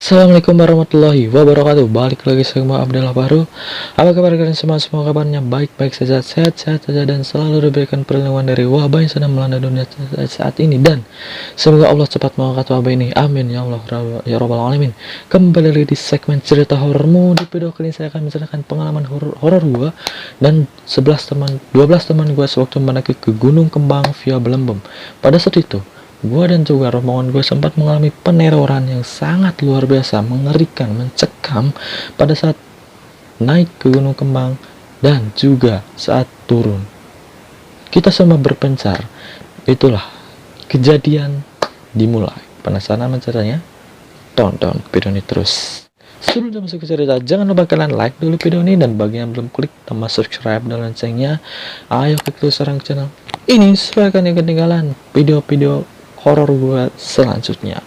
Assalamualaikum warahmatullahi wabarakatuh. Balik lagi sama Abdullah baru. Apa kabar kalian semua? Semua kabarnya baik-baik saja, sehat-sehat saja, dan selalu diberikan perlindungan dari wabah yang sedang melanda dunia saat ini. Dan semoga Allah cepat mengangkat wabah ini. Amin ya Allah ya Rabbal alamin. Kembali lagi di segmen cerita horormu. Di video kali ini saya akan menceritakan pengalaman horor gua dan 12 teman gua sewaktu mendaki ke Gunung Kembang via Belembem. Pada saat itu gua dan juga rombongan gue sempat mengalami peneroran yang sangat luar biasa, mengerikan, mencekam pada saat naik ke Gunung Kembang dan juga saat turun. Kita semua berpencar. Itulah kejadian dimulai. Penasaran menceritakannya? Tonton video ini terus. Sebelum masuk ke cerita, jangan lupa kalian like dulu video ini, dan bagi yang belum klik tombol subscribe dan loncengnya, ayo klik dulu sekarang channel ini supaya kalian ketinggalan video-video horor gue selanjutnya.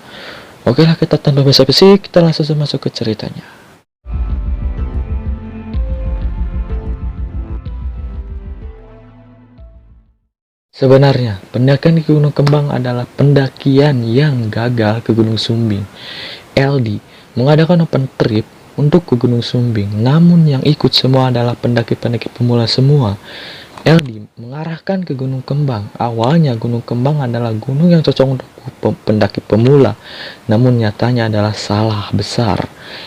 Oke lah, kita tanpa basa-basi, kita langsung masuk ke ceritanya. Sebenarnya, pendakian ke Gunung Kembang adalah pendakian yang gagal ke Gunung Sumbing. LD mengadakan open trip untuk ke Gunung Sumbing, namun yang ikut semua adalah pendaki-pendaki pemula semua. LD mengarahkan ke Gunung Kembang. Awalnya Gunung Kembang adalah gunung yang cocok untuk pendaki pemula, namun nyatanya adalah salah besar.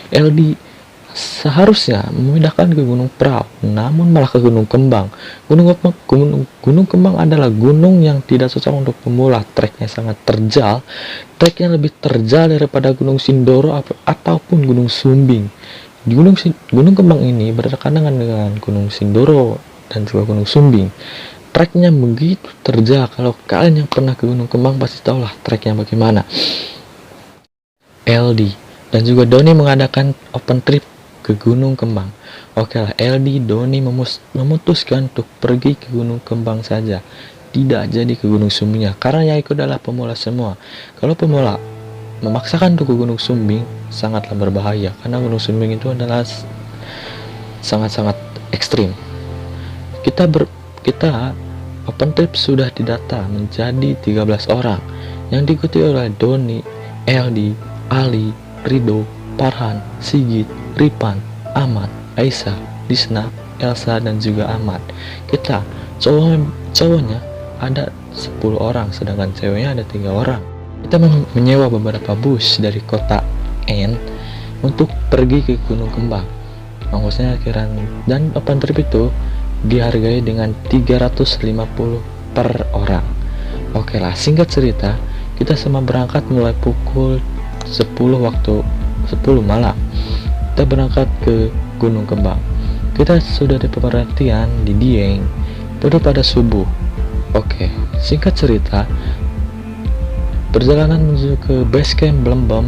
LD seharusnya memindahkan ke Gunung Prau, namun malah ke Gunung Kembang. Gunung Kembang adalah gunung yang tidak cocok untuk pemula. Treknya sangat terjal, treknya lebih terjal daripada Gunung Sindoro ataupun Gunung Sumbing. Gunung Kembang ini berdekatan dengan Gunung Sindoro dan juga Gunung Sumbing. Treknya begitu terjal, kalau kalian yang pernah ke Gunung Kembang pasti tahulah treknya bagaimana. LD dan juga Doni mengadakan open trip ke Gunung Kembang. Oke lah, LD Doni memutuskan untuk pergi ke Gunung Kembang saja, tidak jadi ke Gunung Sumbingnya, karena yang ikut adalah pemula semua. Kalau pemula memaksakan untuk ke Gunung Sumbing sangatlah berbahaya, karena Gunung Sumbing itu adalah sangat-sangat ekstrim. Kita open trip sudah didata menjadi 13 orang yang diikuti oleh Doni, LD, Ali, Rido, Farhan, Sigit, Ripan, Ahmad, Aisyah, Disna, Elsa, dan juga Ahmad. Kita cowoknya ada 10 orang, sedangkan ceweknya ada 3 orang. Kita menyewa beberapa bus dari kota N untuk pergi ke Gunung Kembang. Ongkosnya kiran, dan open trip itu dihargai dengan 350 per orang. Oke lah, singkat cerita, kita semua berangkat mulai pukul 10 malam. Kita berangkat ke Gunung Kembang. Kita sudah di pengertian di Dieng pada subuh. Oke, singkat cerita, perjalanan menuju ke base camp Belembem,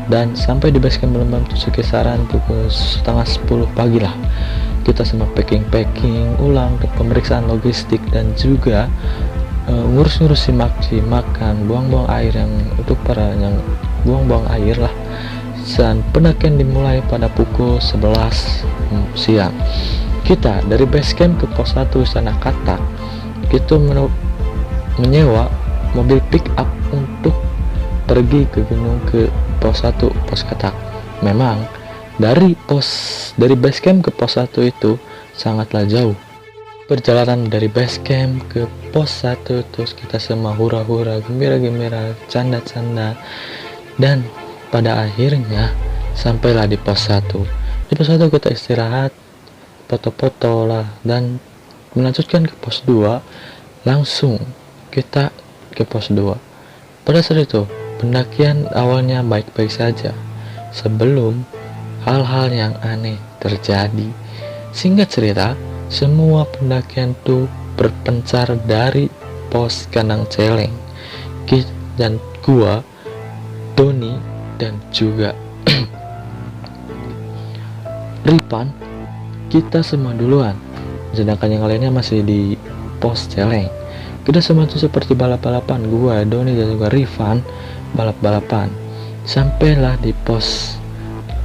dan sampai di base camp Belembem itu kisaran pukul setengah 10 pagi lah. Kita semua packing ulang untuk pemeriksaan logistik, dan juga ngurus makan, buang-buang air yang untuk para yang buang-buang air lah. Dan pendakian dimulai pada pukul 11 siang. Kita dari base camp ke pos 1 Istana Katak, kita menyewa mobil pick up untuk pergi ke gunung, ke pos 1 pos Katak. Memang dari base camp ke pos 1 itu sangatlah jauh. Perjalanan dari base camp ke pos 1, terus kita semua hura-hura, gembira-gembira, canda-canda, dan pada akhirnya sampailah di pos 1. Di pos 1 kita istirahat, foto-foto lah, dan melanjutkan ke pos 2. Langsung kita ke pos 2. Pada saat itu pendakian awalnya baik-baik saja, sebelum hal-hal yang aneh terjadi. Singkat cerita, semua pendakian itu berpencar dari pos Kandang Celeng. Dan gua, Doni, dan juga Ripan, kita semua duluan, sedangkan yang lainnya masih di pos Celeng. Kita semua itu seperti balap-balapan, gua, Doni, dan juga Rivan balap-balapan. Sampailah di pos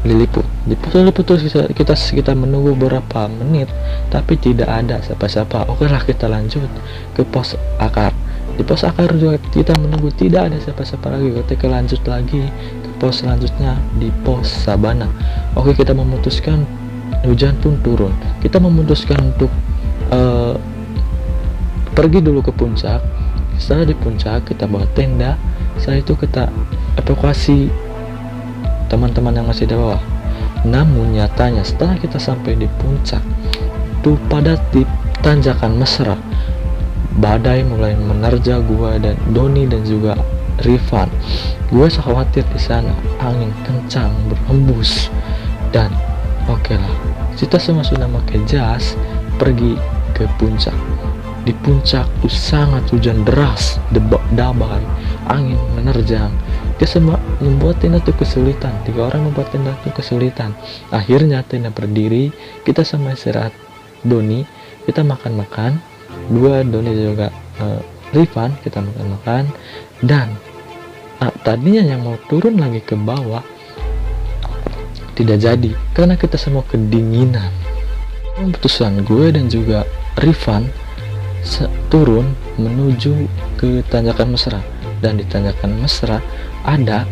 Liliput. Di pos Liliput kita menunggu beberapa menit, tapi tidak ada siapa-siapa. Oke lah, kita lanjut ke pos Akar. Di pos Akar juga kita menunggu, tidak ada siapa-siapa lagi. Ketika lanjut lagi ke pos selanjutnya di pos Sabana. Oke, kita memutuskan, hujan pun turun. Kita memutuskan untuk pergi dulu ke puncak. Setelah di puncak kita bawa tenda. Setelah itu kita evakuasi teman-teman yang masih di bawah. Namun nyatanya setelah kita sampai di puncak, tuh pada di tanjakan mesra, badai mulai menerjang gua dan Doni dan juga Rifan. Gua khawatir di sana, angin kencang berhembus dan oke lah, kita semua sudah pakai jas pergi ke puncak. Di puncak tuh sangat hujan deras, dabai, angin menerjang. Kita semua membuat tenda itu kesulitan. 3 orang membuat tenda itu kesulitan. Akhirnya tenda berdiri, kita sama istirahat. Doni, kita makan-makan. Doni juga Rifan, kita makan-makan. Dan tadinya yang mau turun lagi ke bawah tidak jadi karena kita semua kedinginan. Keputusan gue dan juga Rifan turun menuju ke tanjakan mesra, dan di tanjakan mesra ada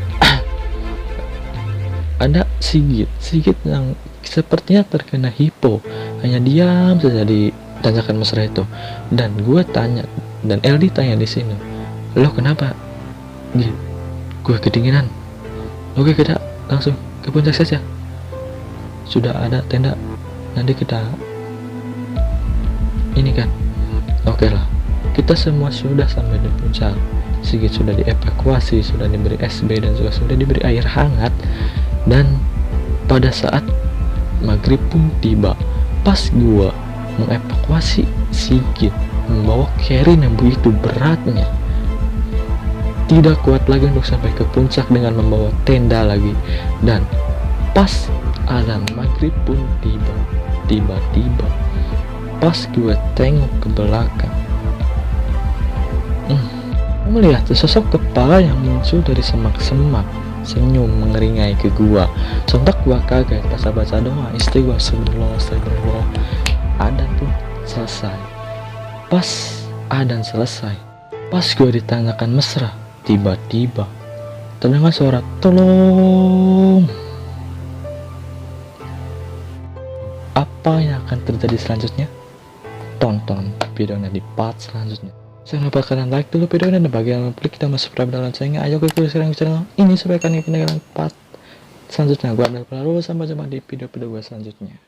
ada Sigit yang sepertinya terkena hipo, hanya diam saja di tanjakan mesra itu. Dan gue tanya, dan Eldi tanya di sini, lo kenapa? Gue kedinginan. Oke, kita langsung ke puncak saja, sudah ada tenda, nanti kita ini kan. Oke lah, kita semua sudah sampai di puncak. Sigit sudah dievakuasi, sudah diberi SB dan juga sudah diberi air hangat. Dan pada saat maghrib pun tiba, pas gua mengevakuasi Sigit membawa carry yang begitu beratnya, tidak kuat lagi untuk sampai ke puncak dengan membawa tenda lagi. Dan pas azan maghrib pun tiba-tiba pas gue tengok ke belakang, melihat sesosok kepala yang muncul dari semak-semak, senyum mengeringai ke gua. Sontak gua kaget pas baca doa istri gua, astagfirullah. Adan pun selesai. Pas adan selesai, pas gua ditanyakan mesra, tiba-tiba terdengar suara tolong. Apa yang akan terjadi selanjutnya? Tonton videonya di part selanjutnya. Jangan lupa kalian like dulu videonya, dan bagi yang klik kita subscribe dan loncengnya. Ayo klik sekarang channel ini supaya kalian ketinggalan part selanjutnya. Gua Abdel Pelalu, sampai jumpa di video-video gue selanjutnya.